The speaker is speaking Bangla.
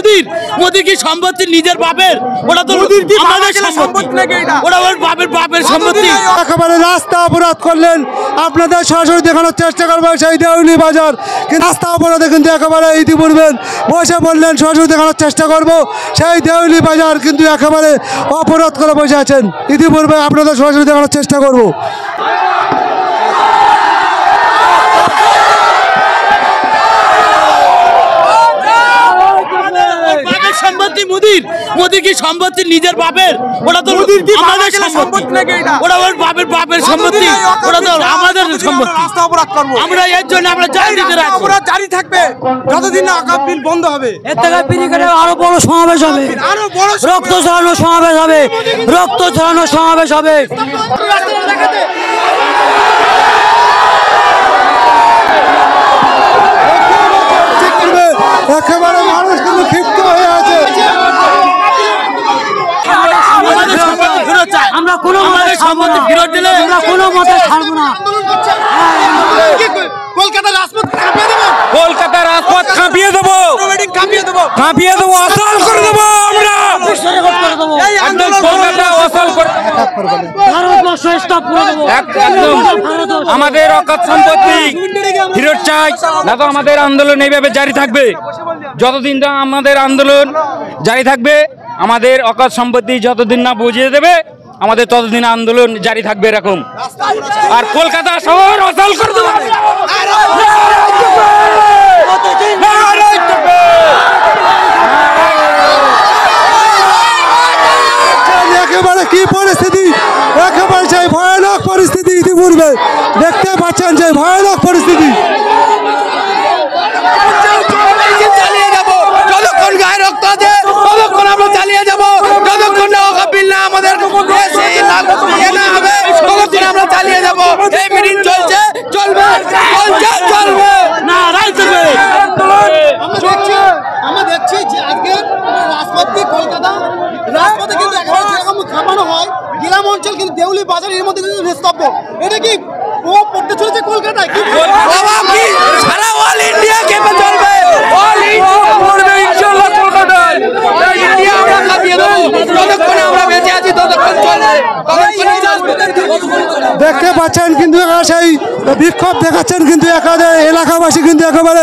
মোদির। মোদি কি সম্পত্তি নিজের বাপের? ওটা তো আমাদের সম্পত্তি নাকি? এটা ওটা ওর বাপের সম্পত্তি। একেবারে রাস্তা অবরোধ করলেন, আপনাদের সরাসরি দেখানোর চেষ্টা করবো সেই দেউলি বাজার। কিন্তু রাস্তা অবরোধে কিন্তু একেবারে ইতিপূর্বে বসে বললেন সরাসরি দেখানোর চেষ্টা করব সেই দেউলি বাজার কিন্তু একেবারে অবরোধ করে বসে আছেন। ইতিপূর্বে আপনাদের সরাসরি দেখানোর চেষ্টা করব। সম্পত্তি মোদির। মোদি কি সম্পত্তি নিজের বাপের? ওটা তো আমাদের সম্পত্তি নাকি? এটা ওটা ওর বাপের সম্পত্তি। ওটা তো আমাদের সম্পত্তি। রাস্তা অবরোধ করব আমরা এর জন্য আমরা অবরোধ জারি থাকবে যতদিন না আকাপ বিল বন্ধ হবে। এর থেকে পিরিকেটে আরো বড় সমাবেশ হবে, আরো বড় রক্ত ঝরানো সমাবেশ হবে, রক্ত ঝরানো সমাবেশ হবে। একেবারে মানুষ কিন্তু ক্ষিপ্ত হয়ে আছে। আমরা কোনো সম্পত্তি ফেরত দিলে আমরা কোনো মতে ছাড়বো না। কলকাতার রাজপথ কাঁপিয়ে দেবো, কলকাতার রাজপথ কাঁপিয়ে দেবো, কাঁপিয়ে দেবো, অচল করে দেবো। আমরা এই আন্দোলন কলকাতা অচল করে ভারতবর্ষ স্টপ করে দেবো। একদম আমাদের অকাত সম্পত্তি ফেরত চাই, না তো আমাদের আন্দোলন এইভাবে জারি থাকবে। যতদিন না আমাদের আন্দোলন জারি থাকবে, আমাদের অকাত সম্পত্তি যতদিন না বুঝিয়ে দেবে, আমাদের ততদিন আন্দোলন জারি থাকবে এরকম। আর কলকাতা শহর অচল করে দেবো। একেবারে কি পরিস্থিতি, একেবারে সেই ভয়ানক পরিস্থিতি ইতিপূর্বে দেখতে পাচ্ছেন, যে ভয়ানক পরিস্থিতি। চালিয়ে যাবো যতক্ষণ গায়ে রক্ত আছে, ততক্ষণ আমরা চালিয়ে যাবো। যতক্ষণ না বিল না আমাদের না হবে, ততক্ষণ আমরা চালিয়ে যাবো। এই মিটিং চলছে, চলবে, চলবে না চলবে। আমরা দেখছি যে আজকে রাজপথে কলকাতা রাজপথে কিন্তু একেবারে যেরকম খামানো হয়, গ্রাম অঞ্চল কিন্তু দেউলি বাজার এর মধ্যে কিন্তু নিস্তব্ধ। এটা কি প্রভাব পড়তে চলেছে কলকাতায়? কি প্রভাব কি সারা অল ইন্ডিয়া কেঁপে চলবে, অল ইন্ডিয়া পড়বে ইনশাআল্লাহ কলকাতায়। এই ইন্ডিয়া আমরা কাঁপিয়ে দেবো। যতক্ষণ আমরা বেঁচে আছি ততক্ষণ চলবে, দেখতে পাচ্ছেন কিন্তু সেই বিক্ষোভ দেখাচ্ছেন কিন্তু এলাকাবাসী কিন্তু একেবারে